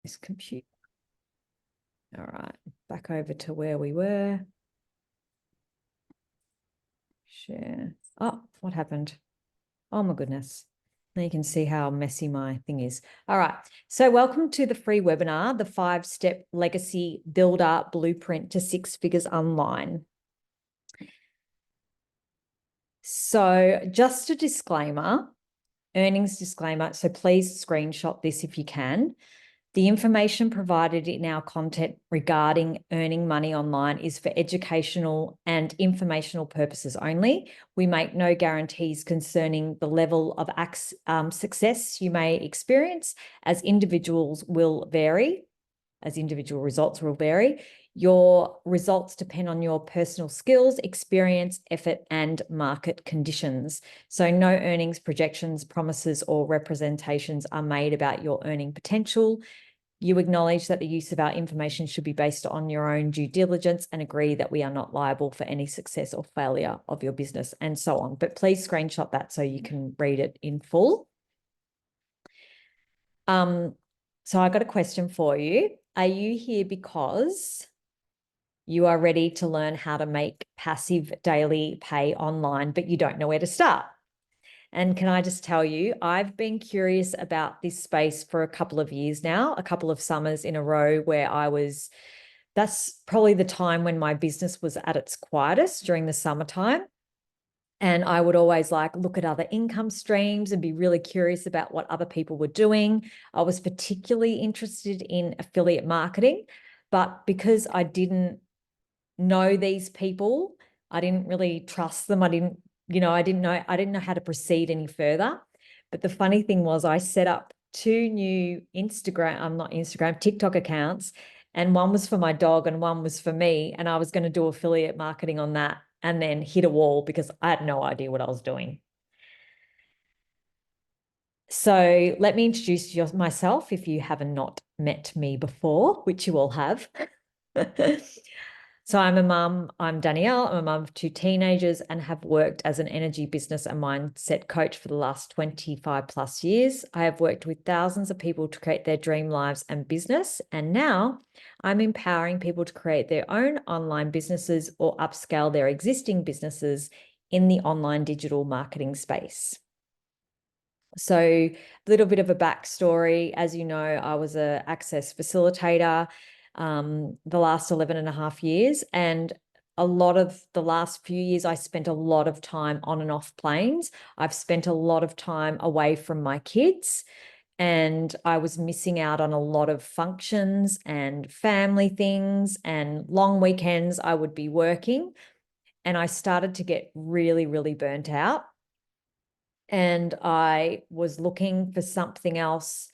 this computer. All right, back over to where we were. Share. Oh, what happened? Oh my goodness. Now you can see how messy my thing is. All right. So welcome to the free webinar, the 5-step legacy builder blueprint to 6 figures online. So just a disclaimer, earnings disclaimer. So please screenshot this if you can. The information provided in our content regarding earning money online is for educational and informational purposes only. We make no guarantees concerning the level of success you may experience, as individuals will vary, as individual results will vary. Your results depend on your personal skills, experience, effort, and market conditions. So no earnings projections, promises, or representations are made about your earning potential. You acknowledge that the use of our information should be based on your own due diligence and agree that we are not liable for any success or failure of your business, and so on. But please screenshot that so you can read it in full. So I got a question for you. Are you here because you are ready to learn how to make passive daily pay online, but you don't know where to start? And can I just tell you, I've been curious about this space for a couple of years now, a couple of summers in a row where that's probably the time when my business was at its quietest, during the summertime. And I would always look at other income streams and be really curious about what other people were doing. I was particularly interested in affiliate marketing, but because I didn't know these people, I didn't really trust them. I didn't know how to proceed any further. But the funny thing was, I set up 2 new TikTok accounts, and one was for my dog and one was for me. And I was going to do affiliate marketing on that and then hit a wall because I had no idea what I was doing. So let me introduce myself if you have not met me before, which you all have. So I'm a mum. I'm Danielle. I'm a mum of 2 teenagers and have worked as an energy business and mindset coach for the last 25 plus years. I have worked with thousands of people to create their dream lives and business. And now I'm empowering people to create their own online businesses or upscale their existing businesses in the online digital marketing space. So a little bit of a backstory. As you know, I was an access facilitator the last 11 and a half years. And a lot of the last few years, I spent a lot of time on and off planes. I've spent a lot of time away from my kids, and I was missing out on a lot of functions and family things, and long weekends I would be working. And I started to get really, really burnt out. And I was looking for something else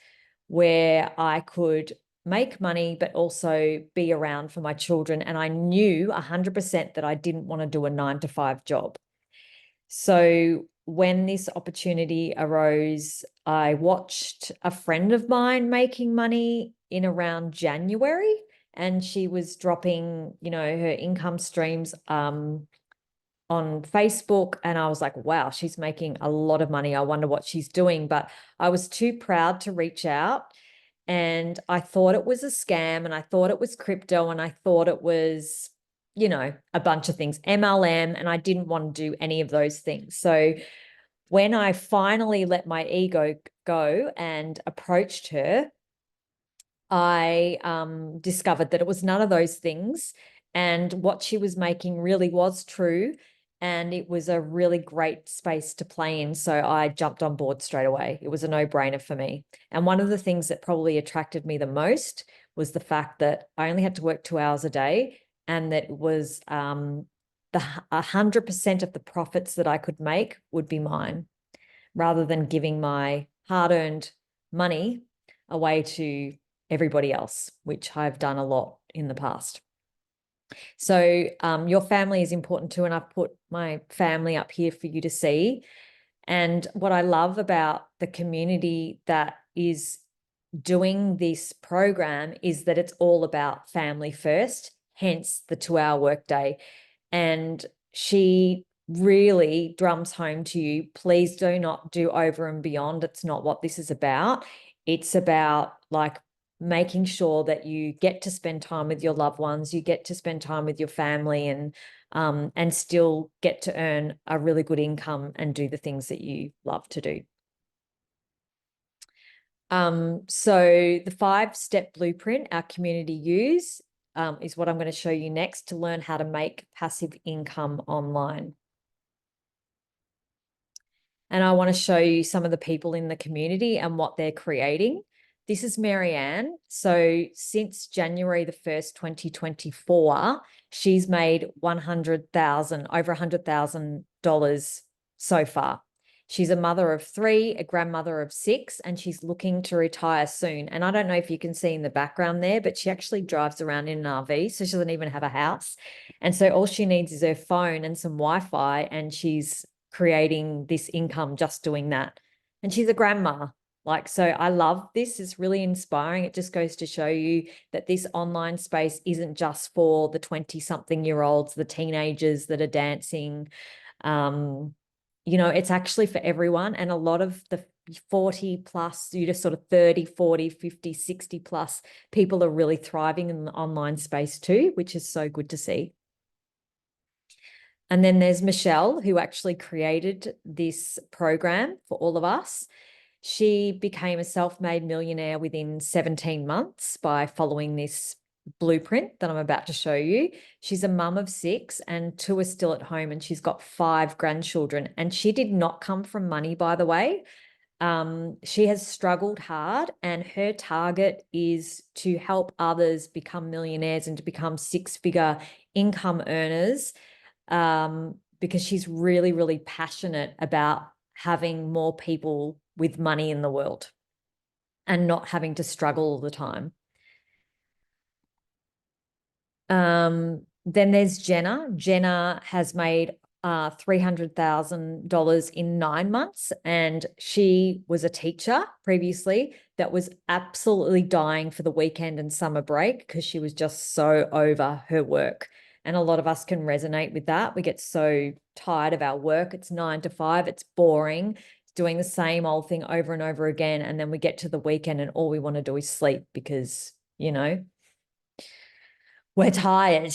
where I could make money, but also be around for my children. And I knew 100% that I didn't want to do a 9-to-5 job. So when this opportunity arose, I watched a friend of mine making money in around January, and she was dropping, her income streams on Facebook, and I was like, wow, she's making a lot of money. I wonder what she's doing. But I was too proud to reach out. And I thought it was a scam, and I thought it was crypto, and I thought it was, a bunch of things, MLM, and I didn't want to do any of those things. So when I finally let my ego go and approached her, I discovered that it was none of those things. And what she was making really was true. And it was a really great space to play in. So I jumped on board straight away. It was a no-brainer for me. And one of the things that probably attracted me the most was the fact that I only had to work 2 hours a day, and that was 100% of the profits that I could make would be mine, rather than giving my hard-earned money away to everybody else, which I've done a lot in the past. So your family is important too, and I've put my family up here for you to see. And what I love about the community that is doing this program is that it's all about family first, hence the 2-hour workday. And she really drums home to you, please do not do over and beyond. It's not what this is about. It's about making sure that you get to spend time with your loved ones, you get to spend time with your family, and still get to earn a really good income and do the things that you love to do. So the 5-step blueprint our community use is what I'm going to show you next to learn how to make passive income online. And I want to show you some of the people in the community and what they're creating. This is Marianne. So since January the 1st, 2024, she's made over $100,000 so far. She's a mother of 3, a grandmother of 6, and she's looking to retire soon. And I don't know if you can see in the background there, but she actually drives around in an RV, so she doesn't even have a house. And so all she needs is her phone and some Wi-Fi, and she's creating this income just doing that. And she's a grandma. So I love this. It's really inspiring. It just goes to show you that this online space isn't just for the 20-something-year-olds, the teenagers that are dancing. It's actually for everyone. And a lot of the 40 plus, you just sort of 30, 40, 50, 60 plus people are really thriving in the online space too, which is so good to see. And then there's Michelle, who actually created this program for all of us. She became a self-made millionaire within 17 months by following this blueprint that I'm about to show you. She's a mum of 6 and 2 are still at home, and she's got 5 grandchildren. And she did not come from money, by the way. She has struggled hard, and her target is to help others become millionaires and to become 6-figure income earners, because she's really, really passionate about having more people with money in the world and not having to struggle all the time. Then there's Jenna. Jenna has made $300,000 in 9 months, and she was a teacher previously that was absolutely dying for the weekend and summer break because she was just so over her work. And a lot of us can resonate with that. We get so tired of our work. It's 9 to 5. It's boring. It's doing the same old thing over and over again. And then we get to the weekend and all we want to do is sleep because, we're tired.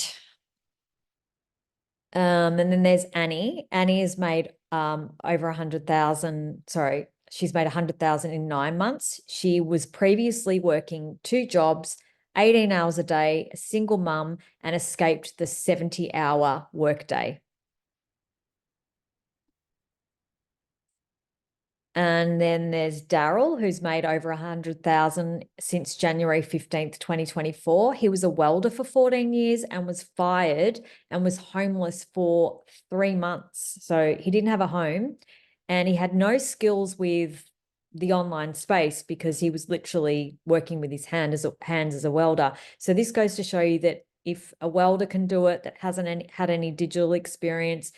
And then there's Annie. Annie has made over 100,000. Sorry, she's made 100,000 in 9 months. She was previously working 2 jobs, 18 hours a day, a single mum, and escaped the 70-hour workday. And then there's Daryl, who's made over 100,000 since January 15th, 2024. He was a welder for 14 years and was fired and was homeless for 3 months. So he didn't have a home, and he had no skills with the online space because he was literally working with his hands as a welder. So this goes to show you that if a welder can do it that hasn't had any digital experience,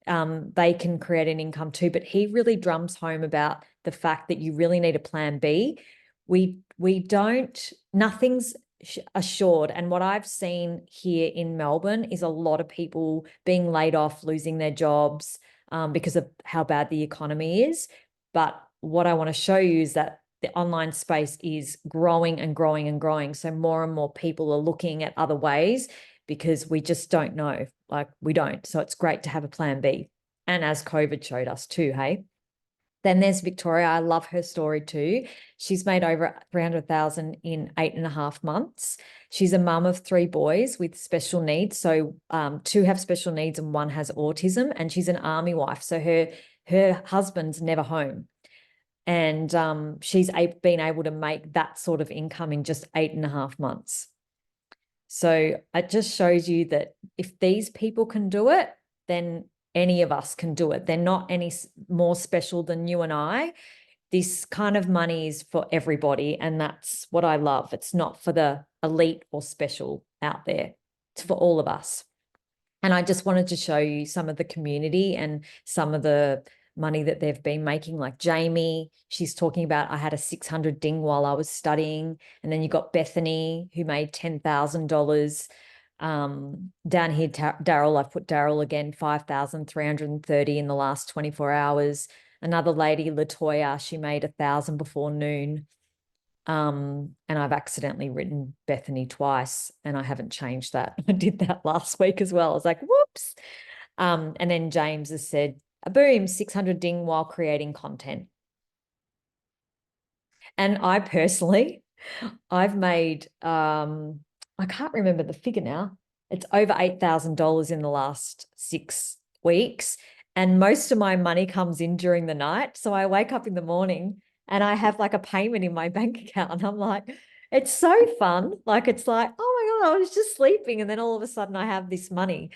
they can create an income too. But he really drums home about the fact that you really need a plan B. Nothing's assured. And what I've seen here in Melbourne is a lot of people being laid off, losing their jobs because of how bad the economy is. But what I want to show you is that the online space is growing and growing and growing. So more and more people are looking at other ways because we just don't know. We don't. So it's great to have a plan B. And as COVID showed us too, hey? Then there's Victoria. I love her story too. She's made over 300,000 in 8.5 months. She's a mum of 3 boys with special needs. So 2 have special needs and 1 has autism, and she's an army wife. So her husband's never home. And she's been able to make that sort of income in just 8.5 months. So it just shows you that if these people can do it, then any of us can do it. They're not any more special than you and I. This kind of money is for everybody, and that's what I love. It's not for the elite or special out there. It's for all of us. And I just wanted to show you some of the community and some of the money that they've been making. Like Jamie, she's talking about, I had a 600 ding while I was studying. And then you got Bethany, who made $10,000. Down here, Daryl, I've put Daryl again, 5,330 in the last 24 hours. Another lady, Latoya, she made 1,000 before noon. And I've accidentally written Bethany twice, and I haven't changed that. I did that last week as well. I was like, whoops. And then James has said, boom, 600 ding while creating content. And I personally, I've made, I can't remember the figure now. It's over $8,000 in the last 6 weeks. And most of my money comes in during the night. So I wake up in the morning and I have like a payment in my bank account. And I'm like, it's so fun. Like, it's like, oh my God, I was just sleeping. And then all of a sudden I have this money.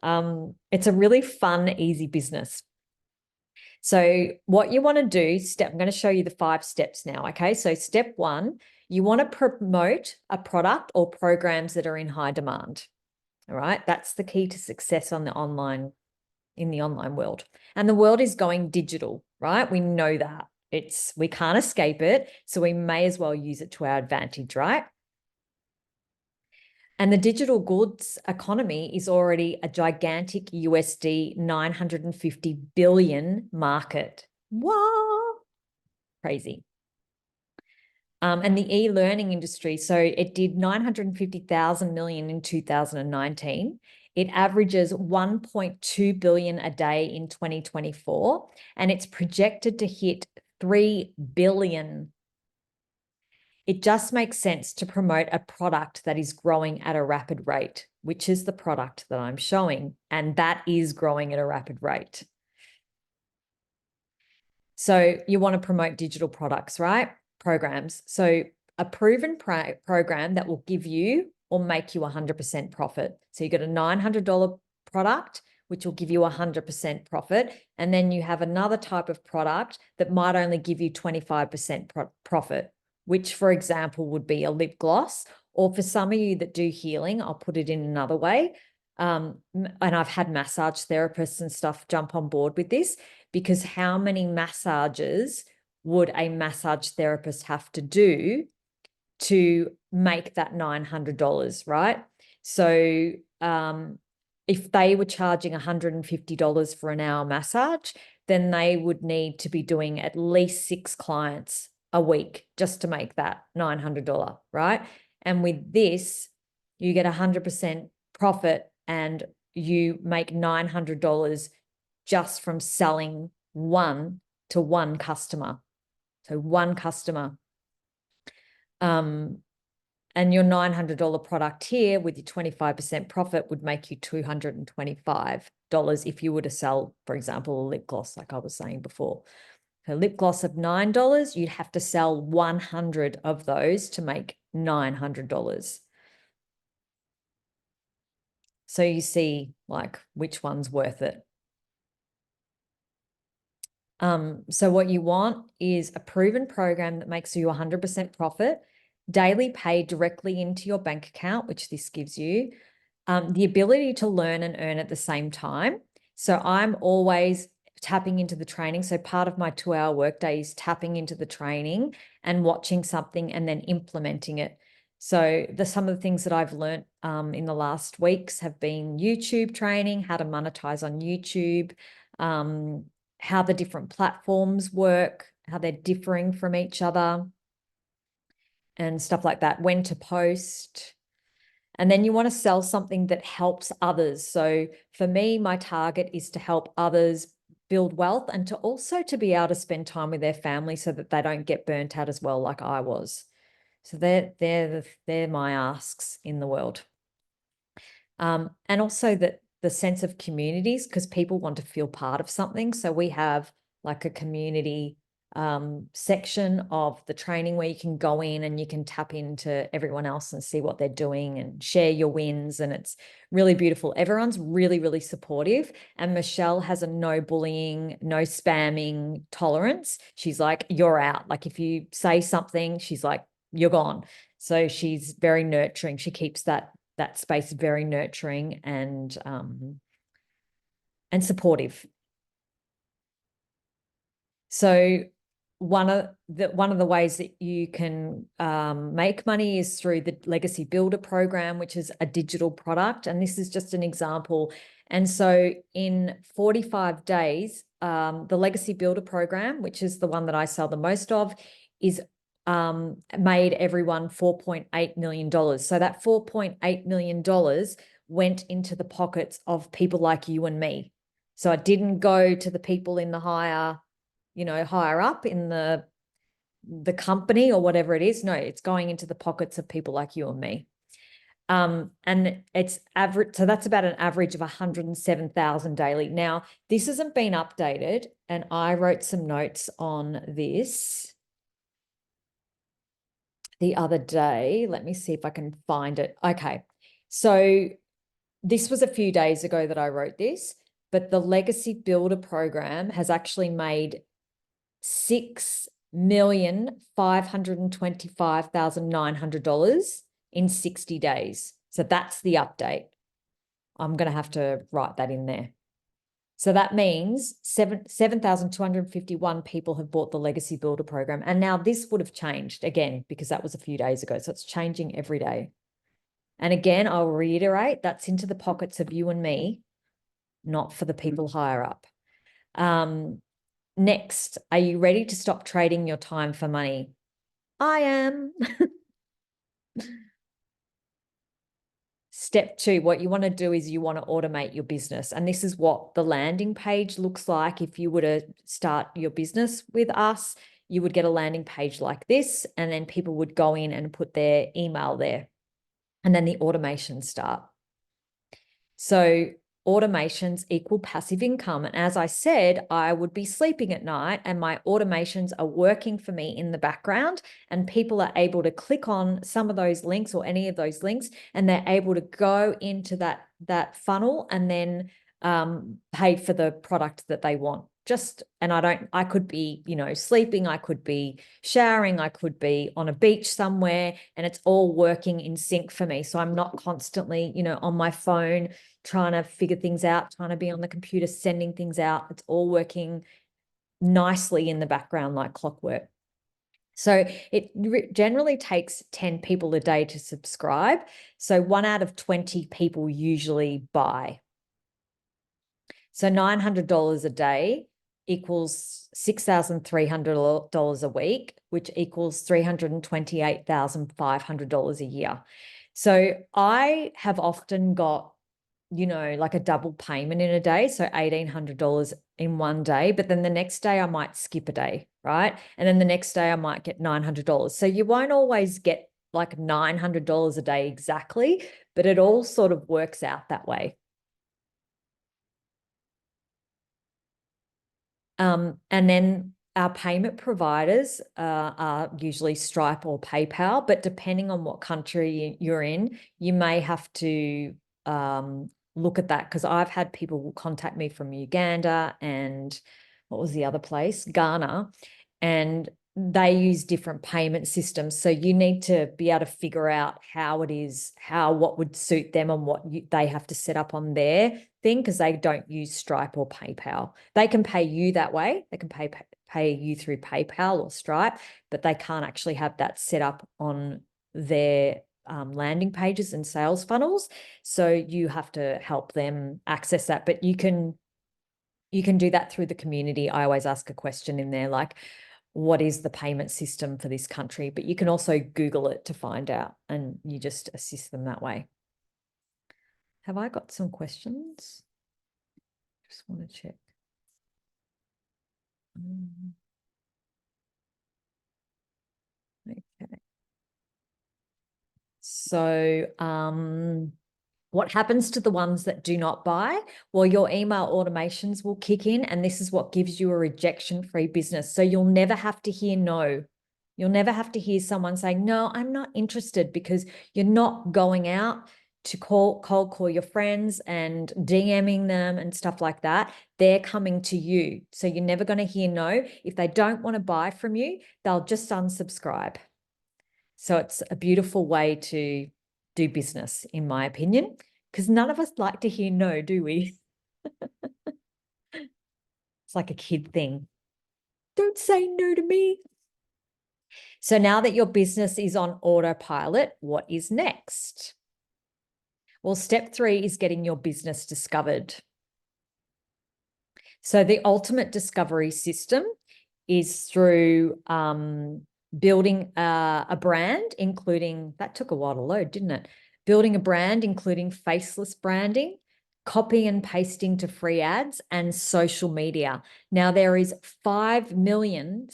It's a really fun, easy business. So what you want to do, I'm going to show you the 5 steps now. Okay. So step 1, you want to promote a product or programs that are in high demand. All right. That's the key to success in the online world. And the world is going digital, right? We know that. We can't escape it. So we may as well use it to our advantage, right? And the digital goods economy is already a gigantic USD 950 billion market. What? Crazy. And the e-learning industry, so it did 950,000 million in 2019. It averages 1.2 billion a day in 2024, and it's projected to hit 3 billion. It just makes sense to promote a product that is growing at a rapid rate, which is the product that I'm showing, and that is growing at a rapid rate. So you want to promote digital products, right? Programs. So a proven program that will give you or make you 100% profit. So you got a $900 product, which will give you 100% profit. And then you have another type of product that might only give you 25% profit, which, for example, would be a lip gloss. Or for some of you that do healing, I'll put it in another way. And I've had massage therapists and stuff jump on board with this, because how many massages would a massage therapist have to do to make that $900, right? So if they were charging $150 for an hour massage, then they would need to be doing at least 6 clients a week just to make that $900, right? And with this, you get 100% profit and you make $900 just from selling one to one customer. So one customer. And your $900 product here with your 25% profit would make you $225 if you were to sell, for example, a lip gloss, like I was saying before. So lip gloss of $9, you'd have to sell 100 of those to make $900. So you see like which one's worth it. So what you want is a proven program that makes you 100% profit, daily pay directly into your bank account, which this gives you, the ability to learn and earn at the same time. So I'm always tapping into the training. So part of my 2-hour workday is tapping into the training and watching something and then implementing it. So some of the things that I've learned in the last weeks have been YouTube training, how to monetize on YouTube, how the different platforms work, how they're differing from each other and stuff like that, when to post. And then you want to sell something that helps others. So for me, my target is to help others build wealth and to also to be able to spend time with their family so that they don't get burnt out as well, like I was. So they're my asks in the world. And also that the sense of communities, because people want to feel part of something. So we have like a community section of the training where you can go in and you can tap into everyone else and see what they're doing and share your wins. And it's really beautiful. Everyone's really, really supportive. And Michelle has a no bullying, no spamming tolerance. She's like, you're out. Like if you say something, she's like, you're gone. So she's very nurturing. She keeps that space very nurturing and supportive. So one of the ways that you can make money is through the Legacy Builder program, which is a digital product. And this is just an example. And so in 45 days, the Legacy Builder program, which is the one that I sell the most of, is made everyone $4.8 million. So that $4.8 million went into the pockets of people like you and me. So it didn't go to the people in the higher up in the company or whatever it is. No, it's going into the pockets of people like you and me. And it's average. So that's about an average of 107,000 daily. Now, this hasn't been updated, and I wrote some notes on this the other day. Let me see if I can find it. Okay. So this was a few days ago that I wrote this, but the Legacy Builder program has actually made $6,525,900 in 60 days. So that's the update. I'm going to have to write that in there. So that means 7,251 people have bought the Legacy Builder program. And now this would have changed again because that was a few days ago. So it's changing every day. And again, I'll reiterate, that's into the pockets of you and me, not for the people higher up. Next, are you ready to stop trading your time for money? I am. Step 2, what you want to do is you want to automate your business. And this is what the landing page looks like. If you were to start your business with us, you would get a landing page like this, and then people would go in and put their email there. And then the automations start. So automations equal passive income. And as I said, I would be sleeping at night and my automations are working for me in the background, and people are able to click on some of those links or any of those links, and they're able to go into that funnel and then pay for the product that they want. I could be, sleeping, I could be showering, I could be on a beach somewhere, and it's all working in sync for me. So I'm not constantly, on my phone trying to figure things out, trying to be on the computer, sending things out. It's all working nicely in the background like clockwork. So it generally takes 10 people a day to subscribe. So 1 out of 20 people usually buy. So $900 a day equals $6,300 a week, which equals $328,500 a year. So I have often got, like a double payment in a day. So $1,800 in one day, but then the next day I might skip a day, right? And then the next day I might get $900. So you won't always get like $900 a day exactly, but it all sort of works out that way. And then our payment providers are usually Stripe or PayPal, but depending on what country you're in, you may have to look at that, because I've had people contact me from Uganda and what was the other place? Ghana, and they use different payment systems. So you need to be able to figure out what would suit them and what they have to set up on their thing, because they don't use Stripe or PayPal. They can pay you that way. They can pay you through PayPal or Stripe, but they can't actually have that set up on their landing pages and sales funnels. So you have to help them access that. But you can do that through the community. I always ask a question in there like, what is the payment system for this country? But you can also Google it to find out, and you just assist them that way. Have I got some questions? Just want to check. Okay. So, what happens to the ones that do not buy? Well, your email automations will kick in, and this is what gives you a rejection-free business. So you'll never have to hear no. You'll never have to hear someone saying, no, I'm not interested, because you're not going out to cold call your friends and DMing them and stuff like that. They're coming to you. So you're never going to hear no. If they don't want to buy from you, they'll just unsubscribe. So it's a beautiful way to do business, in my opinion, because none of us like to hear no, do we? It's like a kid thing. Don't say no to me. So now that your business is on autopilot, what is next? Well, step 3 is getting your business discovered. So the ultimate discovery system is through building a brand, including, that took a while to load, didn't it? Building a brand, including faceless branding, copy and pasting to free ads, and social media. Now there is 5 billion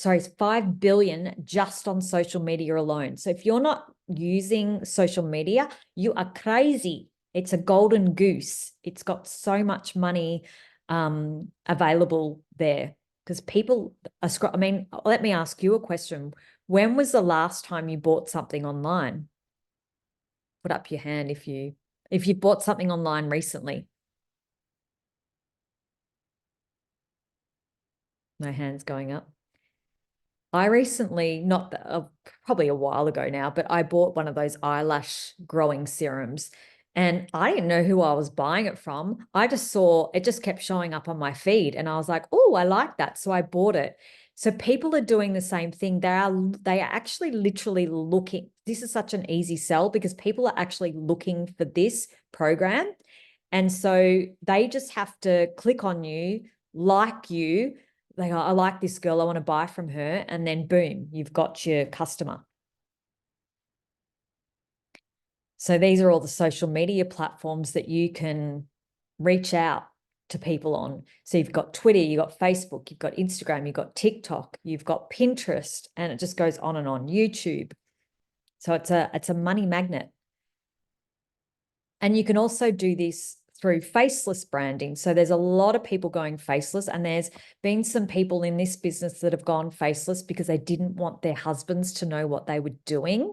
just on social media alone. So if you're not using social media, you are crazy. It's a golden goose. It's got so much money available there because people are, I mean, let me ask you a question. When was the last time you bought something online? Put up your hand if you bought something online recently. No hands going up. I recently, not probably a while ago now, but I bought one of those eyelash growing serums and I didn't know who I was buying it from. I just saw it just kept showing up on my feed and I was like, oh, I like that. So I bought it. So people are doing the same thing. They are actually literally looking. This is such an easy sell because people are actually looking for this program. And so they just have to click on you, like you. They go, I like this girl, I want to buy from her. And then boom, you've got your customer. So these are all the social media platforms that you can reach out to people on. So you've got Twitter, you've got Facebook, you've got Instagram, you've got TikTok, you've got Pinterest, and it just goes on and on, YouTube. So it's a money magnet. And you can also do this through faceless branding. So there's a lot of people going faceless, and there's been some people in this business that have gone faceless because they didn't want their husbands to know what they were doing.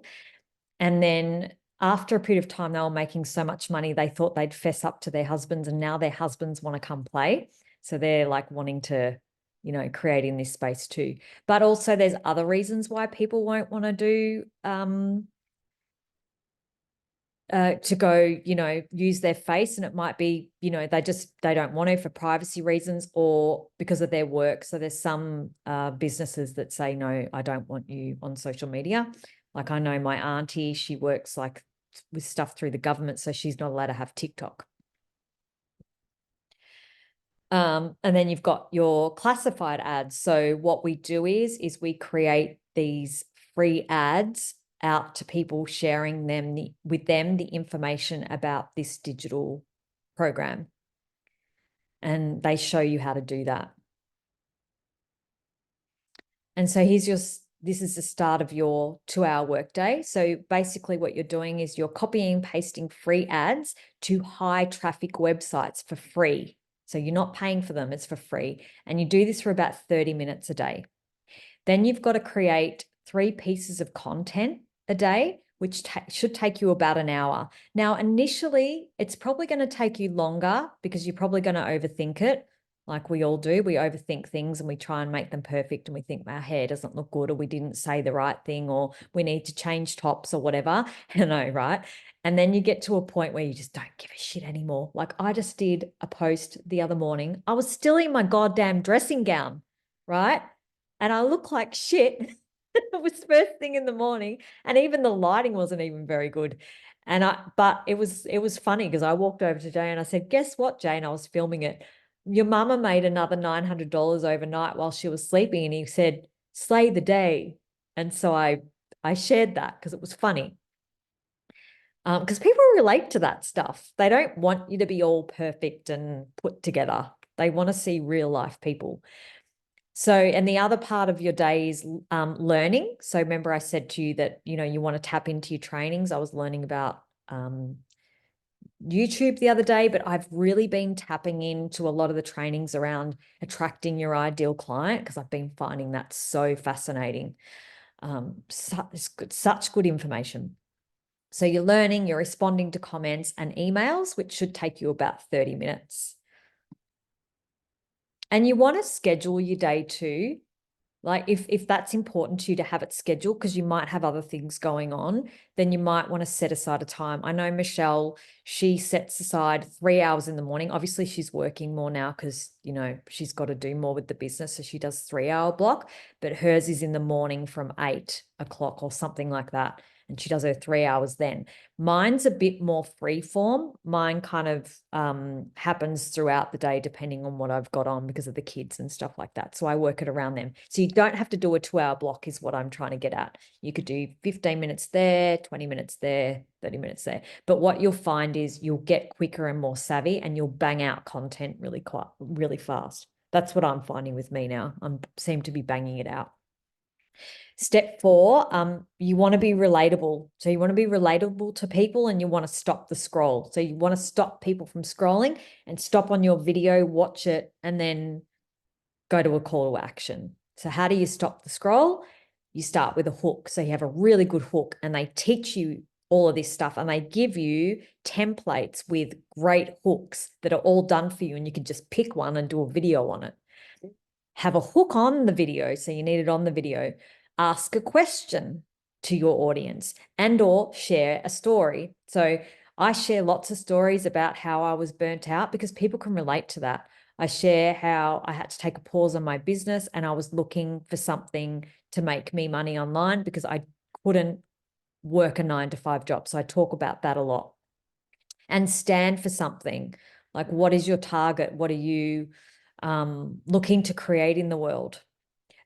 And then after a period of time, they were making so much money, they thought they'd fess up to their husbands, and now their husbands want to come play. So they're like wanting to, create in this space too. But also there's other reasons why people won't want to do to go, use their face. And it might be, they don't want to for privacy reasons or because of their work. So there's some businesses that say, no, I don't want you on social media. Like I know my auntie, she works like with stuff through the government, so she's not allowed to have TikTok. And then you've got your classified ads. So what we do is we create these free ads out to people, sharing with them the information about this digital program. And they show you how to do that. And so this is the start of your 2-hour workday. So basically what you're doing is you're copying and pasting free ads to high traffic websites for free. So you're not paying for them, it's for free. And you do this for about 30 minutes a day. Then you've got to create 3 pieces of content a day, which should take you about an hour. Now, initially, it's probably going to take you longer because you're probably going to overthink it. Like we all do, we overthink things and we try and make them perfect and we think our hair doesn't look good or we didn't say the right thing or we need to change tops or whatever. I know, right? And then you get to a point where you just don't give a shit anymore. Like I just did a post the other morning. I was still in my goddamn dressing gown, right? And I look like shit. It was first thing in the morning and even the lighting wasn't even very good. But it was funny because I walked over to Jay and I said, guess what, Jane? I was filming it. Your mama made another $900 overnight while she was sleeping. And he said, slay the day. And so I shared that because it was funny. Because people relate to that stuff. They don't want you to be all perfect and put together. They want to see real life people. So, and the other part of your day is learning. So remember I said to you that, you want to tap into your trainings. I was learning about YouTube the other day, but I've really been tapping into a lot of the trainings around attracting your ideal client because I've been finding that so fascinating. Such good information. So you're learning, you're responding to comments and emails, which should take you about 30 minutes. And you want to schedule your day too. Like if that's important to you to have it scheduled because you might have other things going on, then you might want to set aside a time. I know Michelle, she sets aside 3 hours in the morning. Obviously, she's working more now because, she's got to do more with the business. So she does 3-hour block, but hers is in the morning from 8 o'clock or something like that. and she does her 3 hours then. Mine's a bit more free form. Mine kind of happens throughout the day depending on what I've got on because of the kids and stuff like that. So I work it around them. So you don't have to do a 2-hour block is what I'm trying to get at. You could do 15 minutes there, 20 minutes there, 30 minutes there. But what you'll find is you'll get quicker and more savvy and you'll bang out content really fast. That's what I'm finding with me now. I seem to be banging it out. Step 4, you want to be relatable. So you want to be relatable to people and you want to stop the scroll. So you want to stop people from scrolling and stop on your video, watch it, and then go to a call to action. So how do you stop the scroll? You start with a hook. So you have a really good hook and they teach you all of this stuff and they give you templates with great hooks that are all done for you and you can just pick one and do a video on it. Have a hook on the video. So you need it on the video. Ask a question to your audience and or share a story. So I share lots of stories about how I was burnt out because people can relate to that. I share how I had to take a pause on my business and I was looking for something to make me money online because I couldn't work a 9-to-5 job. So I talk about that a lot. And stand for something. Like, what is your target? What are you looking to create in the world?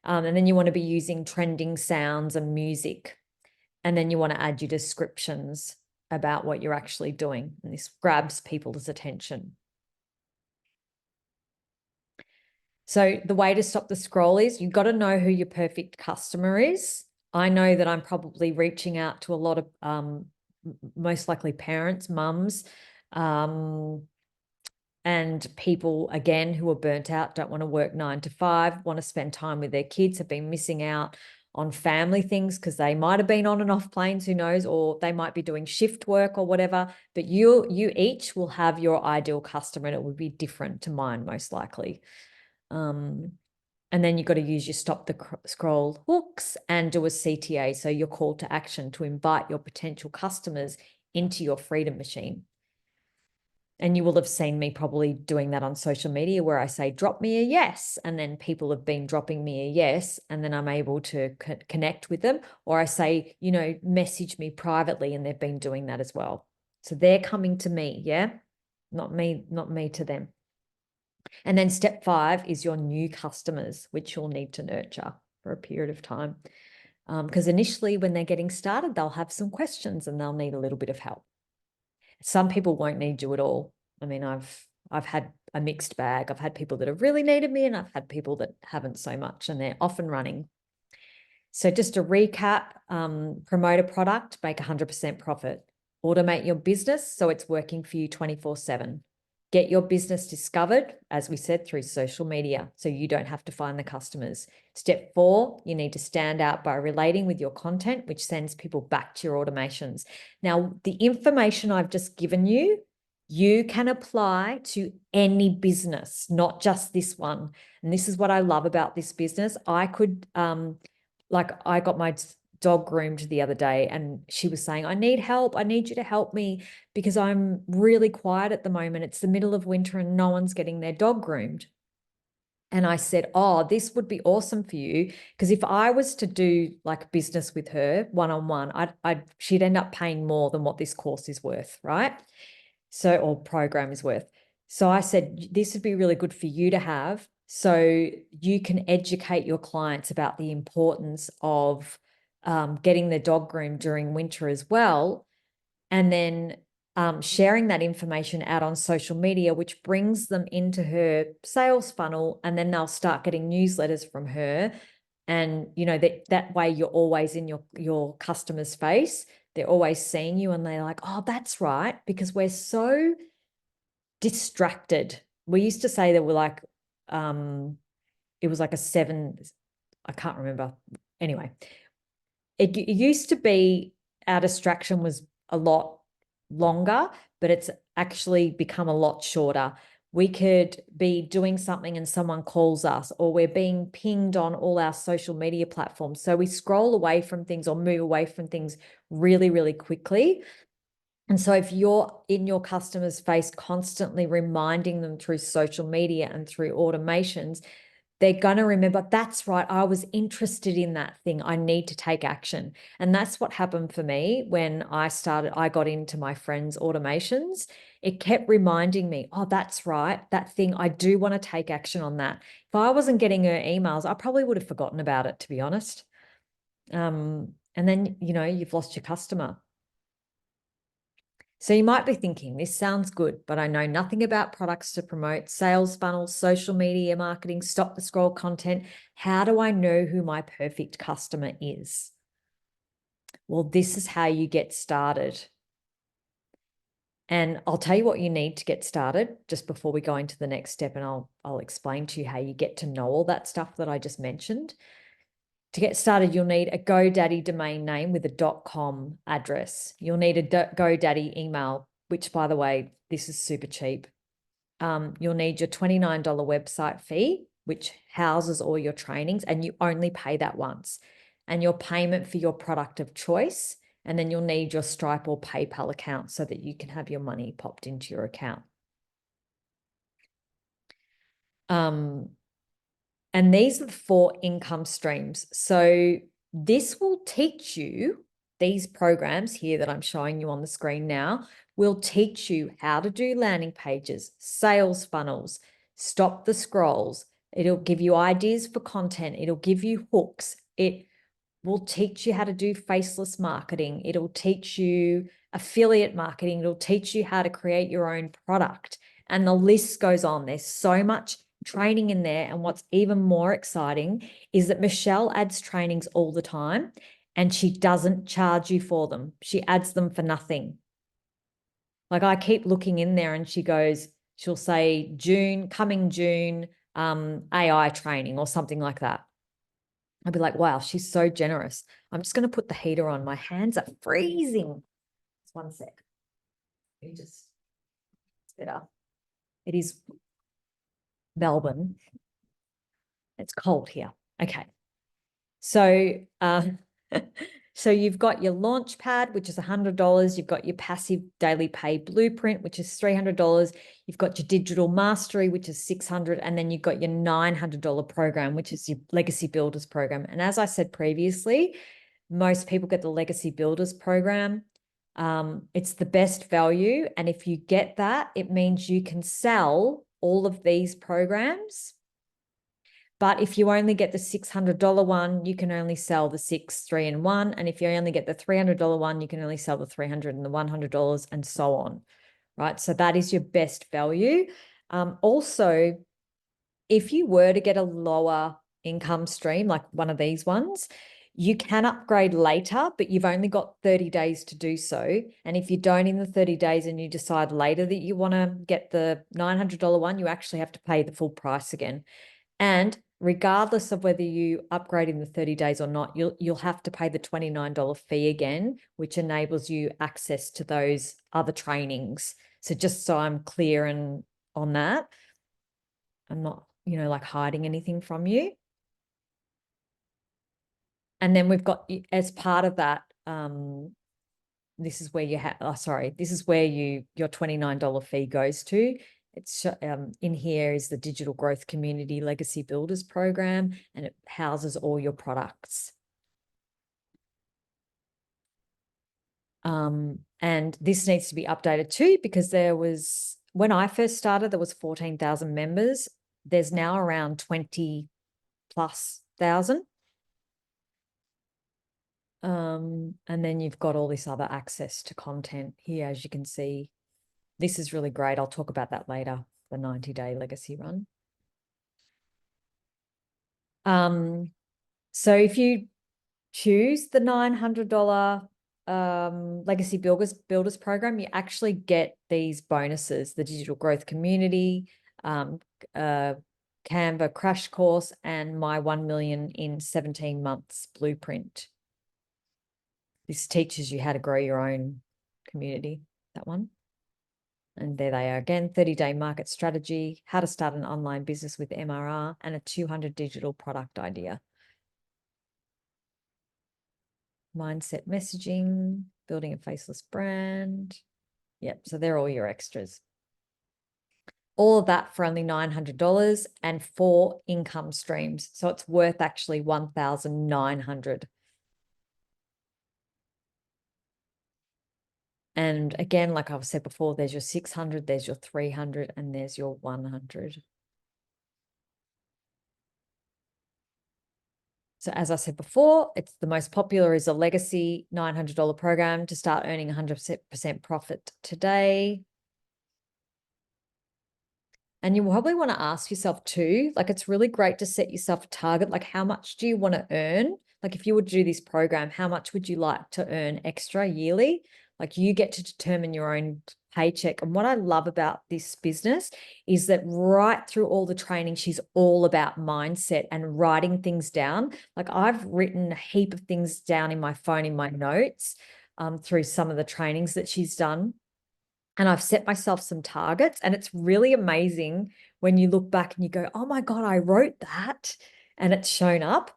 And then you want to be using trending sounds and music. And then you want to add your descriptions about what you're actually doing. And this grabs people's attention. So the way to stop the scroll is you've got to know who your perfect customer is. I know that I'm probably reaching out to a lot of most likely parents, mums, and people, again, who are burnt out, don't want to work 9-to-5, want to spend time with their kids, have been missing out on family things because they might have been on and off planes, who knows, or they might be doing shift work or whatever. But you each will have your ideal customer and it will be different to mine, most likely. And then you've got to use your stop the scroll hooks and do a CTA, so your call to action to invite your potential customers into your freedom machine. And you will have seen me probably doing that on social media where I say, drop me a yes. And then people have been dropping me a yes. And then I'm able to connect with them. Or I say, message me privately. And they've been doing that as well. So they're coming to me. Yeah. Not me to them. And then step 5 is your new customers, which you'll need to nurture for a period of time. Because initially when they're getting started, they'll have some questions and they'll need a little bit of help. Some people won't need you at all. I mean, I've had a mixed bag. I've had people that have really needed me and I've had people that haven't so much and they're off and running. So just to recap, promote a product, make 100% profit. Automate your business so it's working for you 24/7. Get your business discovered, as we said, through social media, so you don't have to find the customers. Step 4, you need to stand out by relating with your content, which sends people back to your automations. Now, the information I've just given you, you can apply to any business, not just this one. And this is what I love about this business. I could, I got my dog groomed the other day and she was saying, I need help. I need you to help me because I'm really quiet at the moment. It's the middle of winter and no one's getting their dog groomed. And I said, oh, this would be awesome for you. Because if I was to do like business with her one-on-one, she'd end up paying more than what this course is worth, right? So, or program is worth. So I said, this would be really good for you to have so you can educate your clients about the importance of getting their dog groomed during winter as well. And then sharing that information out on social media, which brings them into her sales funnel. And then they'll start getting newsletters from her. And, that way you're always in your customer's face. They're always seeing you and they're like, oh, that's right. Because we're so distracted. We used to say that we're like, it was like a 7, I can't remember. Anyway, it used to be our distraction was a lot longer, but it's actually become a lot shorter. We could be doing something and someone calls us, or we're being pinged on all our social media platforms. So we scroll away from things or move away from things really, really quickly. And so if you're in your customer's face, constantly reminding them through social media and through automations, they're going to remember, that's right, I was interested in that thing. I need to take action. And that's what happened for me when I got into my friend's automations. It kept reminding me, oh, that's right, that thing, I do want to take action on that. If I wasn't getting her emails, I probably would have forgotten about it, to be honest. And then, you've lost your customer. So you might be thinking, this sounds good, but I know nothing about products to promote, sales funnels, social media marketing, stop the scroll content. How do I know who my perfect customer is? Well, this is how you get started. And I'll tell you what you need to get started just before we go into the next step, and I'll explain to you how you get to know all that stuff that I just mentioned. To get started, you'll need a GoDaddy domain name with a .com address. You'll need a GoDaddy email, which, by the way, this is super cheap. You'll need your $29 website fee, which houses all your trainings, and you only pay that once. And your payment for your product of choice. And then you'll need your Stripe or PayPal account so that you can have your money popped into your account. And these are the 4 income streams. So this will teach you, these programs here that I'm showing you on the screen now, will teach you how to do landing pages, sales funnels, stop the scrolls. It'll give you ideas for content. It'll give you hooks. It will teach you how to do faceless marketing. It'll teach you affiliate marketing. It'll teach you how to create your own product. And the list goes on. There's so much training in there. And what's even more exciting is that Michelle adds trainings all the time, and she doesn't charge you for them. She adds them for nothing. Like, I keep looking in there and she'll say coming June, AI training or something like that. I'd be like, wow, she's so generous. I'm just going to put the heater on. My hands are freezing. Just one sec. It's better. It is Melbourne. It's cold here. Okay. So, so you've got your launch pad, which is $100. You've got your passive daily pay blueprint, which is $300. You've got your digital mastery, which is $600. And then you've got your $900 program, which is your legacy builders program. And as I said previously, most people get the legacy builders program. It's the best value. And if you get that, it means you can sell all of these programs. But if you only get the $600 one, you can only sell the 6, 3, and 1. And if you only get the $300 one, you can only sell the $300 and the $100 and so on, right? So that is your best value. Also, if you were to get a lower income stream, like one of these ones, you can upgrade later, but you've only got 30 days to do so. And if you don't in the 30 days and you decide later that you want to get the $900 one, you actually have to pay the full price again. And regardless of whether you upgrade in the 30 days or not, you'll have to pay the $29 fee again, which enables you access to those other trainings. So just so I'm clear on that, I'm not, like hiding anything from you. And then we've got, as part of that, this is where this is where your $29 fee goes to. It's in here is the Digital Growth Community Legacy Builders program, and it houses all your products. And this needs to be updated too, because when I first started, there was 14,000 members. There's now around 20 plus thousand. And then you've got all this other access to content here, as you can see. This is really great. I'll talk about that later, the 90-day legacy run. So if you choose the $900 legacy builders program, you actually get these bonuses: the Digital Growth Community, Canva crash course, and my 1 million in 17 months blueprint. This teaches you how to grow your own community, that one. And there they are again: 30-day market strategy, how to start an online business with MRR, and a 200 digital product idea. Mindset messaging, building a faceless brand. Yep, so they're all your extras. All of that for only $900 and 4 income streams. So it's worth actually $1,900. And again, like I've said before, there's your 600, there's your 300, and there's your 100. So as I said before, it's the most popular is a legacy $900 program to start earning 100% profit today. And you probably want to ask yourself too, like it's really great to set yourself a target. Like how much do you want to earn? Like if you would do this program, how much would you like to earn extra yearly? Like you get to determine your own paycheck. And what I love about this business is that right through all the training, she's all about mindset and writing things down. Like I've written a heap of things down in my phone, in my notes, through some of the trainings that she's done. And I've set myself some targets, and it's really amazing when you look back and you go, oh my God, I wrote that and it's shown up.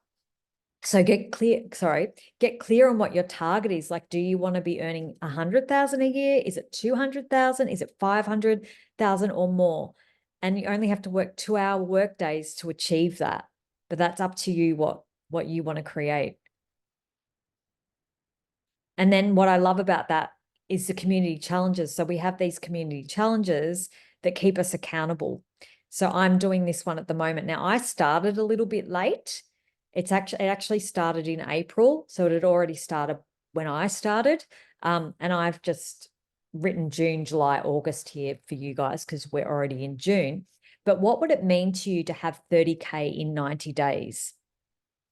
So get clear on what your target is. Like, do you want to be earning 100,000 a year? Is it 200,000? Is it 500,000 or more? And you only have to work 2-hour work days to achieve that. But that's up to you what you want to create. And then what I love about that is the community challenges. So we have these community challenges that keep us accountable. So I'm doing this one at the moment. Now I started a little bit late. It actually started in April. So it had already started when I started. And I've just written June, July, August here for you guys because we're already in June. But what would it mean to you to have 30K in 90 days?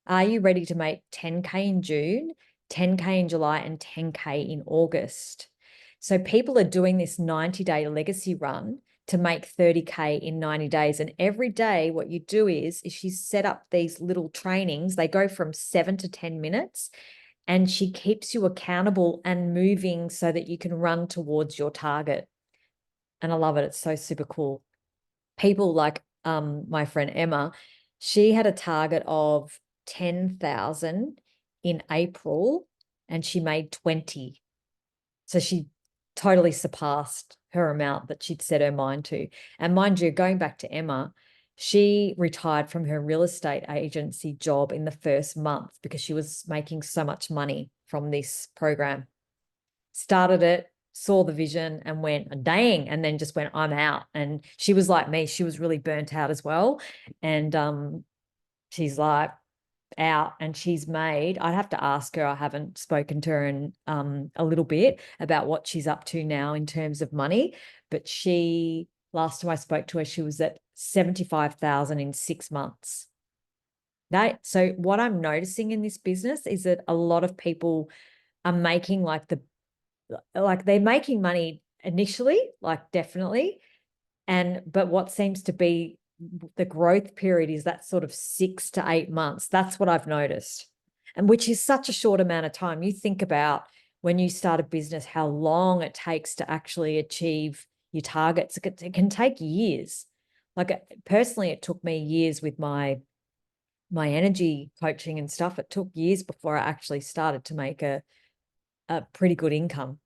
Are you ready to make 10K in June, 10K in July, and 10K in August? So people are doing this 90-day legacy run to make 30K in 90 days. And every day what you do is she set up these little trainings. They go from 7 to 10 minutes, and she keeps you accountable and moving so that you can run towards your target. And I love it. It's so super cool. People like my friend Emma, she had a target of 10,000 in April and she made 20. So she totally surpassed her amount that she'd set her mind to. And mind you, going back to Emma, she retired from her real estate agency job in the first month because she was making so much money from this program. Started it, saw the vision and went, dang, and then just went, I'm out. And she was like me, she was really burnt out as well. And she's like out, and she's made, I'd have to ask her, I haven't spoken to her in a little bit about what she's up to now in terms of money, but she, last time I spoke to her, she was at 75,000 in 6 months. So what I'm noticing in this business is that a lot of people are making they're making money initially, like definitely. But what seems to be the growth period is that sort of 6 to 8 months. That's what I've noticed. And which is such a short amount of time. You think about when you start a business, how long it takes to actually achieve your targets. It can take years. Like personally, it took me years with my energy coaching and stuff. It took years before I actually started to make a pretty good income.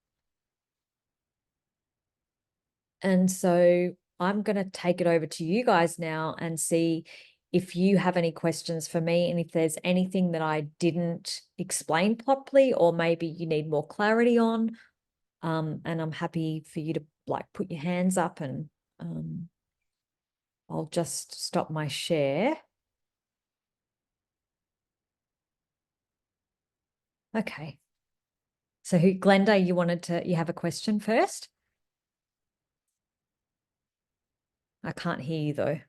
And so I'm going to take it over to you guys now and see if you have any questions for me, and if there's anything that I didn't explain properly or maybe you need more clarity on. And I'm happy for you to put your hands up, and I'll just stop my share. Okay. So Glenda, you have a question first? I can't hear you though.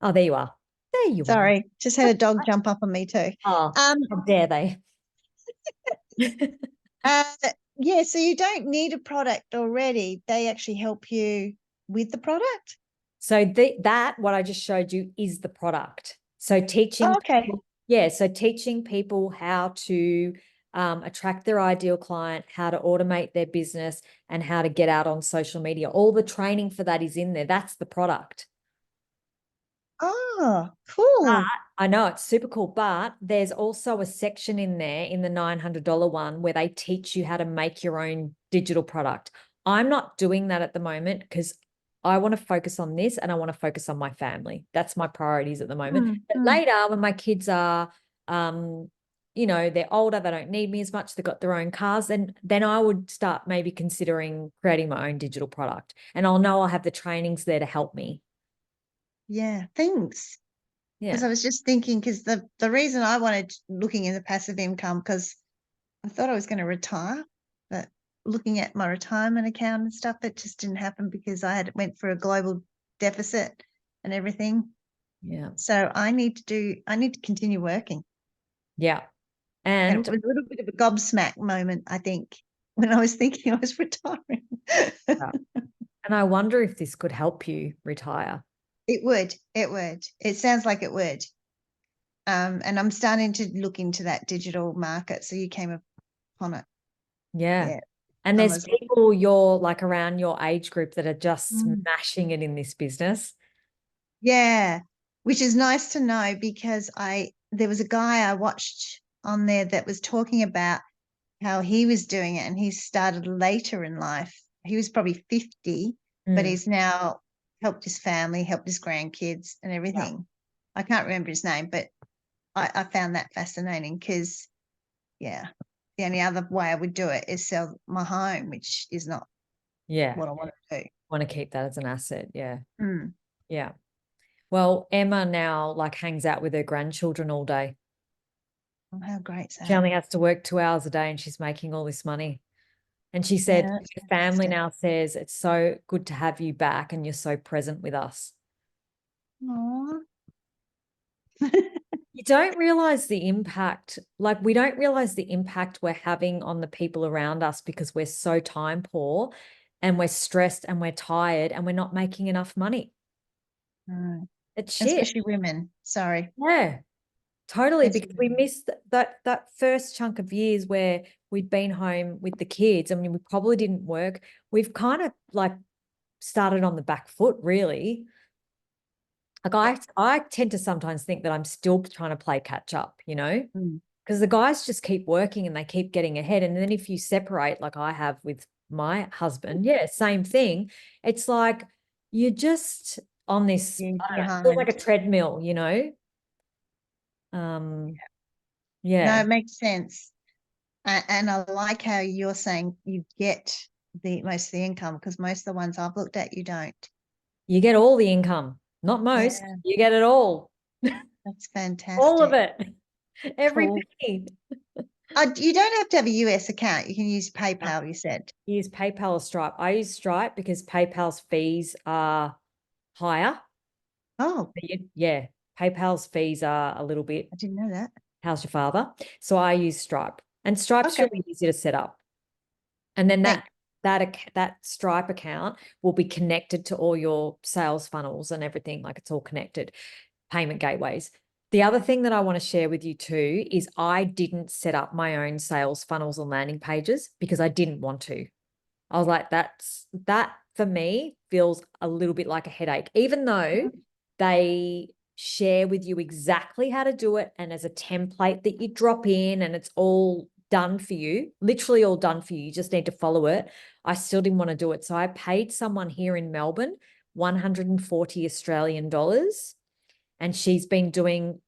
Oh, there you are. There you are. Sorry, just had a dog jump up on me too. Oh, how dare they? Yeah, so you don't need a product already. They actually help you with the product. So what I just showed you is the product. So teaching, so teaching people how to attract their ideal client, how to automate their business, and how to get out on social media. All the training for that is in there. That's the product. Oh, cool. I know it's super cool, but there's also a section in there in the $900 one where they teach you how to make your own digital product. I'm not doing that at the moment because I want to focus on this and I want to focus on my family. That's my priorities at the moment. But later, when my kids are, they're older, they don't need me as much, they've got their own cars, then I would start maybe considering creating my own digital product. And I'll know I'll have the trainings there to help me. Yeah, thanks. Because Yeah. I was just thinking, because the reason I wanted looking in the passive income, because I thought I was going to retire, but looking at my retirement account and stuff, it just didn't happen because I went for a global deficit and everything. Yeah. So I need to continue working. Yeah. And And it was a little bit of a gobsmack moment, I think, when I was thinking I was retiring. and I wonder if this could help you retire. It would. It would. It sounds like it would. And I'm starting to look into that digital market. So you came upon it. Yeah. Yeah. And I there's was people you're like around your age group that are just Mm. smashing it in this business. Yeah, which is nice to know because there was a guy I watched on there that was talking about how he was doing it and he started later in life. He was probably 50, but Mm. he's now helped his family, helped his grandkids and Yeah. everything. I can't remember his name, but I found that fascinating because, yeah, the only other way I would do it is sell my home, which is not Yeah. what I want to do. Want to keep that as an asset. Yeah. Mm. Yeah. Well, Emma now like hangs out with her grandchildren all day. Oh, how great is She that? only has to work 2 hours a day and she's making all this money. And she said, Yeah, that's her family fantastic. now says, it's so good to have you back and you're so present with us. Aww. You don't realize the impact, like we don't realize the impact we're having on the people around us because we're so time poor and we're stressed and we're tired and we're not making enough money. Mm. It's shit. Especially women. Sorry. Yeah, totally. It's Because we missed that first chunk of years where we'd been home with the kids. I mean, we probably didn't work. We've kind of like started on the back foot, really. Like I tend to sometimes think that I'm still trying to play catch up, Mm. because the guys just keep working and they keep getting ahead. And then if you separate, like I have with my husband, yeah, same thing. It's like you're just on this, You're I don't know, it feels like behind. a treadmill. No, Yeah, it makes sense. And I like how you're saying you get the most of the income because most of the ones I've looked at, you don't. you get all the income, not most, Yeah, you get it all, that's all of fantastic. it, every Cool. penny. You don't have to have a US account. You can use PayPal, you said. Use PayPal or Stripe. I use Stripe because PayPal's fees are higher. Oh, Yeah, PayPal's fees are a little bit. I didn't know that. How's your father? So I use Stripe, and Stripe's Okay, really easy to set up. And then thanks. that Stripe account will be connected to all your sales funnels and everything. Like it's all connected, payment gateways. The other thing that I want to share with you too is I didn't set up my own sales funnels and landing pages because I didn't want to. I was like, that for me feels a little bit like a headache, even though they share with you exactly how to do it and as a template that you drop in and it's all done for you, literally all done for you. You just need to follow it. I still didn't want to do it. So I paid someone here in Melbourne 140 Australian dollars and she's been doing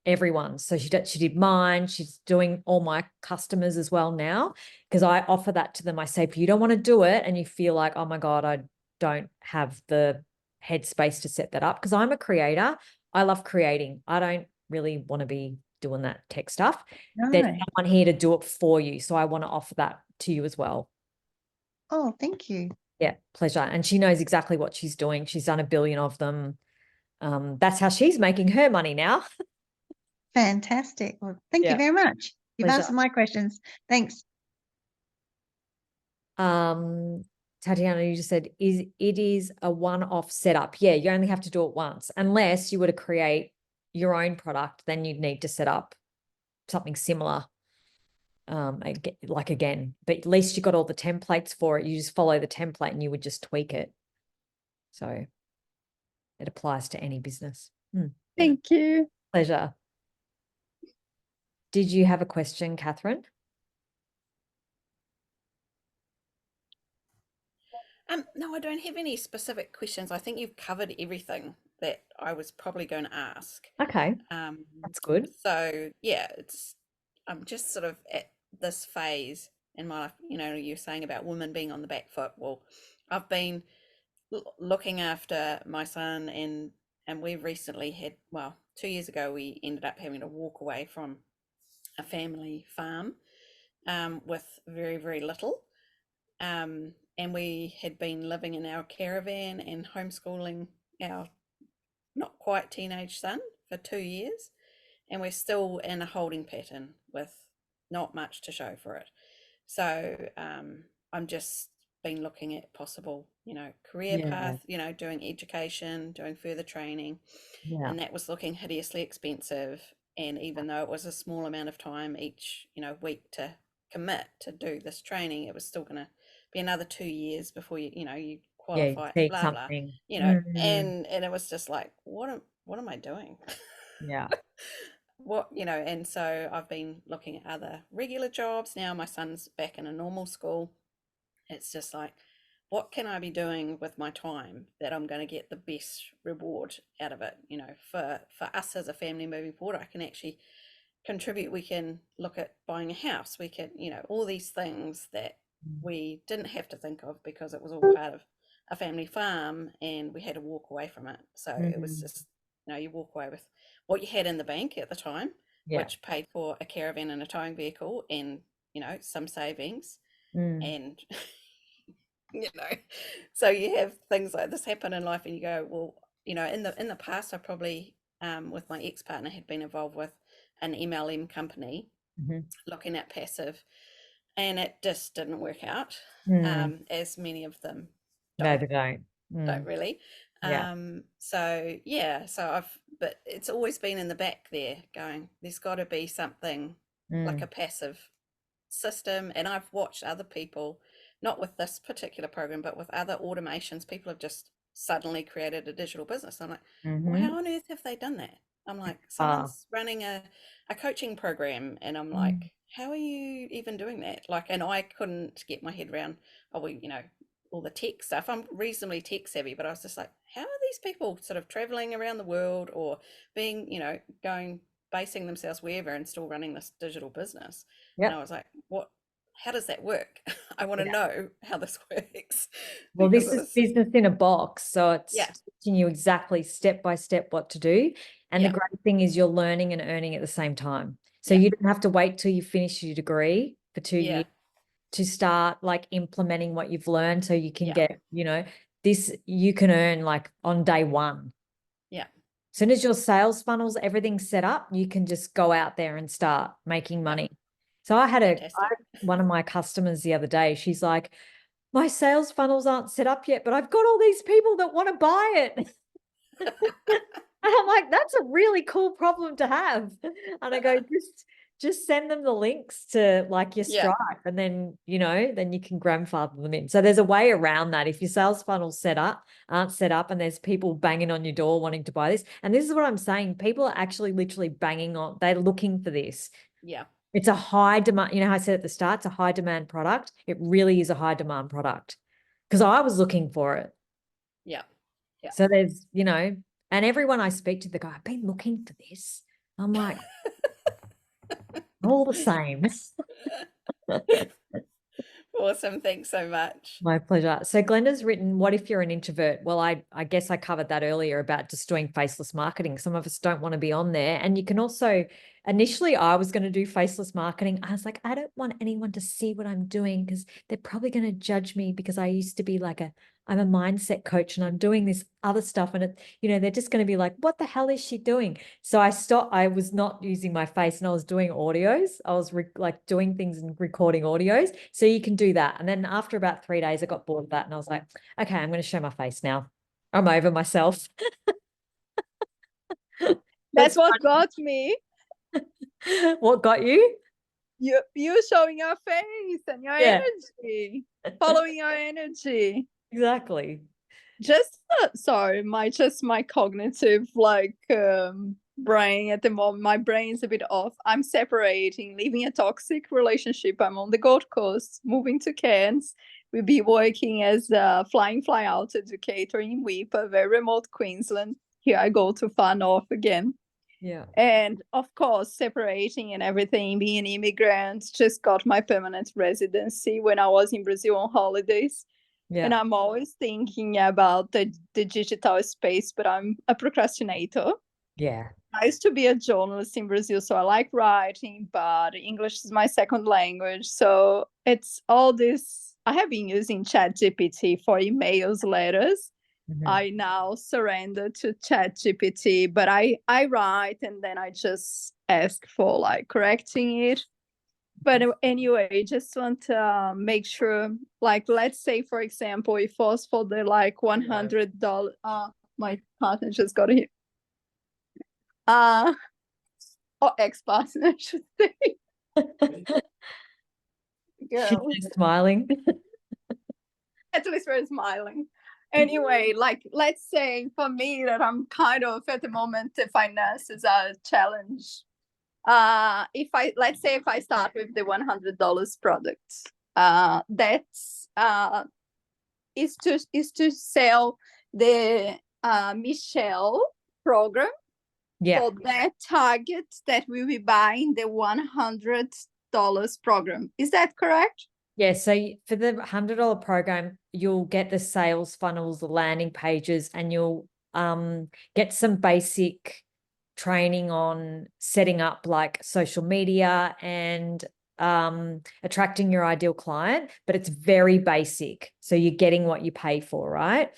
everyone. So she did mine. She's doing all my customers as well now because I offer that to them. I say, if you don't want to do it and you feel like, oh my God, I don't have the headspace to set that up because I'm a creator. I love creating. I don't really want to be doing that tech stuff. There's No. someone here to do it for you. So I want to offer that to you as well. Oh, thank you. Yeah, pleasure. And she knows exactly what she's doing. She's done a billion of them. That's how she's making her money now. Fantastic. Well, thank you Yeah, very much. You've pleasure. answered my questions. Thanks. Um, Tatiana, you just said it is a one-off setup. Yeah, you only have to do it once. Unless you were to create your own product, then you'd need to set up something similar. Like again, but at least you got all the templates for it. You just follow the template and you would just tweak it. So it applies to any business. Thank you. Pleasure. Did you have a question, Catherine? No, I don't have any specific questions. I think you've covered everything that I was probably going to ask. Okay, Um, that's good. so yeah, I'm just sort of at this phase in my life. You know, you're saying about women being on the back foot. Well, I've been looking after my son, and we've recently had, well, 2 years ago we ended up having to walk away from a family farm, with very, very little. And we had been living in our caravan and homeschooling our not quite teenage son for 2 years, and we're still in a holding pattern with not much to show for it. So I'm just been looking at possible, career Yeah, path, doing education, doing further training, yeah, and that was looking hideously expensive. And even though it was a small amount of time each, week to commit to do this training, it was still going to be another 2 years before you yeah. You qualify, seek blah blah, something. and it was just like, what am I doing? Yeah, And so I've been looking at other regular jobs. Now my son's back in a normal school. It's just like, what can I be doing with my time that I'm going to get the best reward out of it? For us as a family moving forward, I can actually contribute. We can look at buying a house. We can, all these things that we didn't have to think of because it was all part of a family farm and we had to walk away from it. So it was mm, just, you walk away with what you had in the bank at the time, yeah, which paid for a caravan and a towing vehicle and, some savings. mm, And you know so you have things like this happen in life and you go, well, in the past I probably, with my ex-partner, had been involved with an MLM company mhm, looking at passive, and it just didn't work out, mm. as many of them No, don't they don't. don't Mm, really. yeah, So yeah, but it's always been in the back there going, there's got to be something like a mm, passive system. And I've watched other people, not with this particular program, but with other automations, people have just suddenly created a digital business. I'm like, well, mm-hmm. how on earth have they done that? I'm like, Ah, someone's running a coaching program, and I'm mm, like, how are you even doing that? Like, and I couldn't get my head around, oh, well, all the tech stuff. I'm reasonably tech savvy, but I was just like, how are these people sort of traveling around the world or being, going, basing themselves wherever and still running this digital business? And I yep, was like, what? How does that work? I want to yeah. know how this works Well, because this it is was, business in a box. So it's yeah, teaching you exactly step by step what to do. And the yeah, great thing is you're learning and earning at the same time. So yeah, you don't have to wait till you finish your degree for 2 years yeah, to start like implementing what you've learned so you can yeah, get, this you can earn like on day one. yeah. As soon as your sales funnels, everything's set up, you can just go out there and start making Yeah, money. So I had fantastic. one of my customers the other day, she's like, my sales funnels aren't set up yet, but I've got all these people that want to buy it. And I'm like, that's a really cool problem to have. And I go, just send them the links to like your Yeah, Stripe, and then, then you can grandfather them in. So there's a way around that. If your sales funnels aren't set up and there's people banging on your door wanting to buy this. And this is what I'm saying. People are actually literally banging on, they're looking for this. yeah, It's a high demand. You know how I said at the start, it's a high demand product. It really is a high demand product because I was looking for it. yeah, yeah. So there's, and everyone I speak to, they go, I've been looking for this. I'm like, all the same. Awesome. Thanks so much. My pleasure. So Glenda's written, what if you're an introvert? Well, I guess I covered that earlier about just doing faceless marketing. Some of us don't want to be on there. And you can also, initially I was going to do faceless marketing. I was like, I don't want anyone to see what I'm doing because they're probably going to judge me because I used to be I'm a mindset coach and I'm doing this other stuff. And they're just going to be like, what the hell is she doing? So I stopped. I was not using my face and I was doing audios. I was like doing things and recording audios. So you can do that. And then after about 3 days, I got bored of that and I was like, okay, I'm going to show my face now. I'm over myself. That's It's what got me. fun. What got you? You showing your face and your Yeah, energy, following your energy. exactly. Just my cognitive brain at the moment. My brain's a bit off. I'm separating, leaving a toxic relationship. I'm on the Gold Coast, moving to Cairns, will be working as a fly out educator in Weipa, very remote Queensland. Here I go to far north again. Yeah. And of course, separating and everything, being an immigrant, just got my permanent residency when I was in Brazil on holidays. Yeah. And I'm always thinking about the digital space, but I'm a procrastinator. Yeah. I used to be a journalist in Brazil, so I like writing, but English is my second language. So it's all this. I have been using ChatGPT for emails, letters. I now surrender to ChatGPT, but I write and then I just ask for like correcting it. But anyway, just want to make sure, like, let's say, for example, it was for the like $100. My partner just got here. Or ex-partner, I should say. Girl. She's smiling. At least we're smiling. Anyway, like, let's say for me that I'm kind of at the moment, the finances are a challenge. Let's say if I start with the $100 product, that's is to sell the Michelle program. Yeah. For that target that will be buying the $100 program. Is that correct? Yeah. So for the $100 program, you'll get the sales funnels, the landing pages, and you'll get some basic training on setting up like social media and attracting your ideal client, but it's very basic. So you're getting what you pay for, right?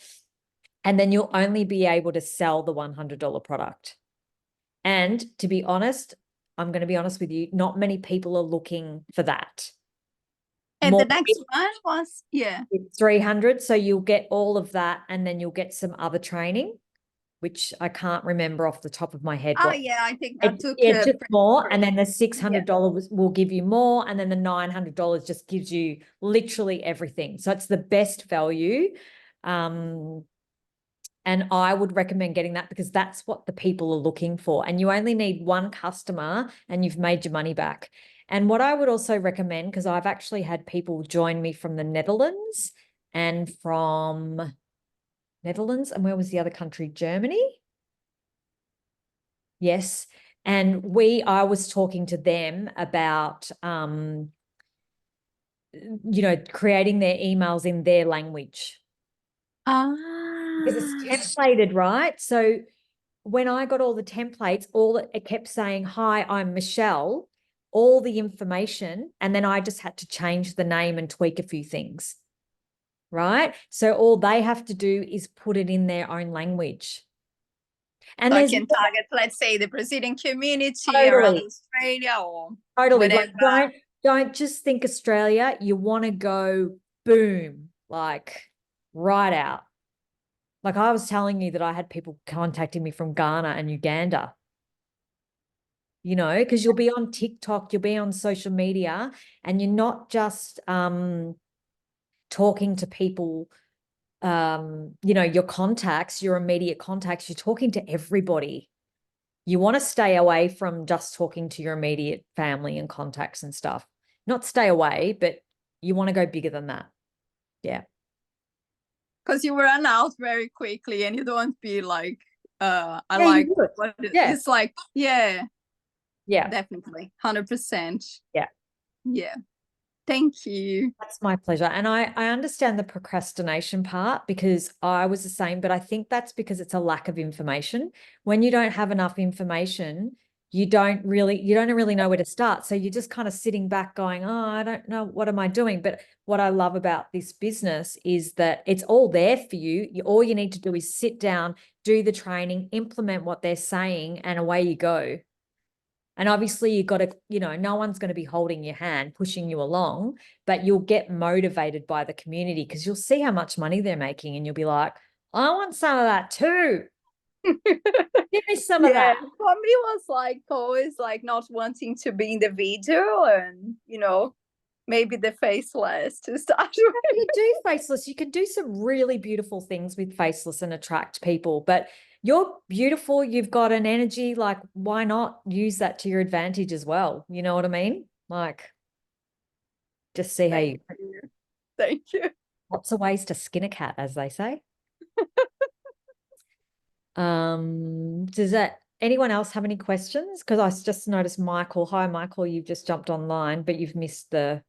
And then you'll only be able to sell the $100 product. And to be honest, I'm going to be honest with you, not many people are looking for that. And the next one was, 300. So you'll get all of that and then you'll get some other training, which I can't remember off the top of my head. Oh, yeah, I think that took just more. And then the $600 will give you more. And then the $900 just gives you literally everything. So it's the best value. And I would recommend getting that because that's what the people are looking for. And you only need one customer and you've made your money back. And what I would also recommend, because I've actually had people join me from the Netherlands and from Netherlands. And where was the other country? Germany? Yes. And I was talking to them about, creating their emails in their language. Because it's templated, right? So when I got all the templates, it kept saying, "Hi, I'm Michelle," all the information, and then I just had to change the name and tweak a few things, right? So all they have to do is put it in their own language. And so I can target, let's say, the Brazilian community around Australia or whatever. Like, don't just think Australia. You want to go boom, like right out. Like I was telling you that I had people contacting me from Ghana and Uganda, because you'll be on TikTok, you'll be on social media, and you're not just talking to people, your contacts, your immediate contacts, you're talking to everybody. You want to stay away from just talking to your immediate family and contacts and stuff. Not stay away, but you want to go bigger than that. Yeah. Because you run out very quickly and you don't be like, it's like, yeah, definitely. 100%. Yeah. Thank you. That's my pleasure. And I understand the procrastination part because I was the same, but I think that's because it's a lack of information. When you don't have enough information, you don't really know where to start. So you're just kind of sitting back going, "Oh, I don't know, what am I doing?" But what I love about this business is that it's all there for you. All you need to do is sit down, do the training, implement what they're saying, and away you go. And obviously you got to, no one's going to be holding your hand, pushing you along, but you'll get motivated by the community because you'll see how much money they're making and you'll be like, "I want some of that too." Give me some of that. For me was like always like not wanting to be in the video and, maybe the faceless to start with. You do faceless. You can do some really beautiful things with faceless and attract people, but you're beautiful. You've got an energy. Like, why not use that to your advantage as well? You know what I mean? Like, just see how you. Thank you. Lots of ways to skin a cat, as they say. Does anyone else have any questions? Because I just noticed Michael. Hi, Michael, you've just jumped online, but you've missed you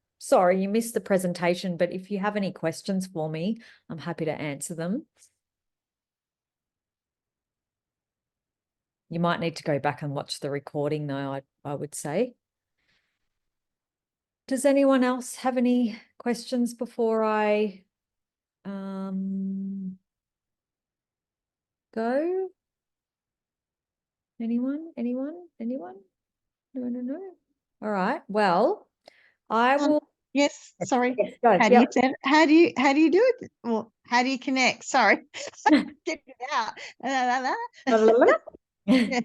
missed the presentation. But if you have any questions for me, I'm happy to answer them. You might need to go back and watch the recording though, I would say. Does anyone else have any questions before I go? Anyone? No. All right. Well, I will. Yes, sorry. Yes, go. How do you send, how do you do it? Well, how do you connect? Sorry. Get it out. Yes.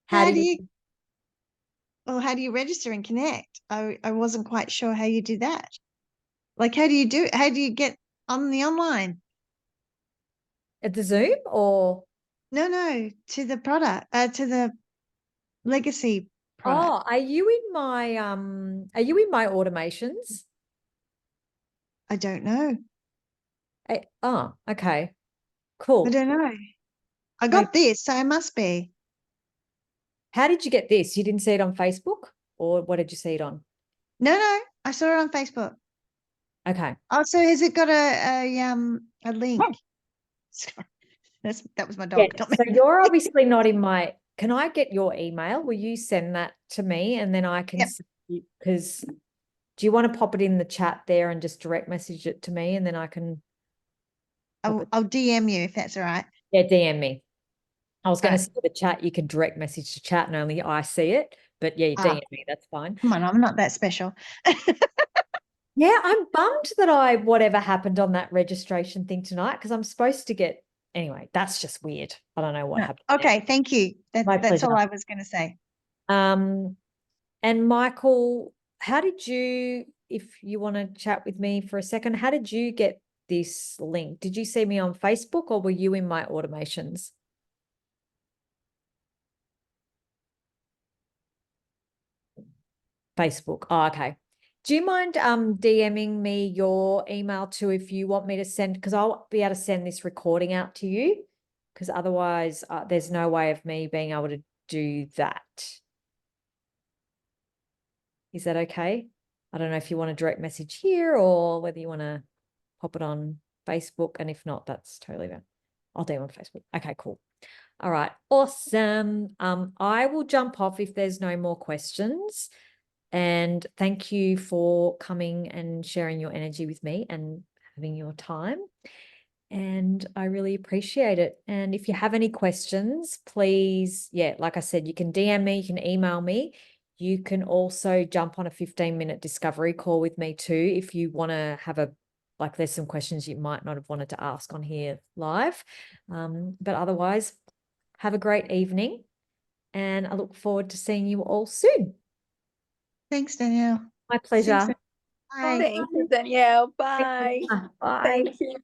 How do you how do you register and connect? I wasn't quite sure how you do that. Like how do you get on the online? At the Zoom or? No, to the product, to the legacy product. Oh, are you in my automations? I don't know. Oh, okay. Cool. I don't know. I got this, so I must be. How did you get this? You didn't see it on Facebook, or what did you see it on? No, I saw it on Facebook. Okay. Also, has it got a link? Sorry. That was my dog. Yeah, so you're obviously not in my. Can I get your email? Will you send that to me and then I can? Yep. Because do you want to pop it in the chat there and just direct message it to me and then I can? I'll DM you if that's all right. Yeah, DM me. I was going Right. to say the chat, you can direct message to chat and only I see it, but yeah, you DM me, that's fine. Come on, I'm not that special. Yeah, I'm bummed that whatever happened on that registration thing tonight, because I'm supposed to get, anyway, that's just weird. I don't know what happened. Okay, thank you. My That's all pleasure. I was going to say. And Michael, how did you, if you want to chat with me for a second, how did you get this link? Did you see me on Facebook or were you in my automations? Facebook. Oh, okay. Do you mind DMing me your email too if you want me to send, because I'll be able to send this recording out to you, because otherwise there's no way of me being able to do that. Is that okay? I don't know if you want a direct message here or whether you want to pop it on Facebook, and if not, that's totally fine. I'll do it on Facebook. Okay, cool. All right, awesome. I will jump off if there's no more questions. And thank you for coming and sharing your energy with me and having your time. And I really appreciate it. And if you have any questions, please, yeah, like I said, you can DM me, you can email me. You can also jump on a 15-minute discovery call with me too if you want to have there's some questions you might not have wanted to ask on here live. But otherwise, have a great evening. And I look forward to seeing you all soon. Thanks, Danielle. My pleasure. Bye. Thank you, Danielle. Bye. Bye. Thank you.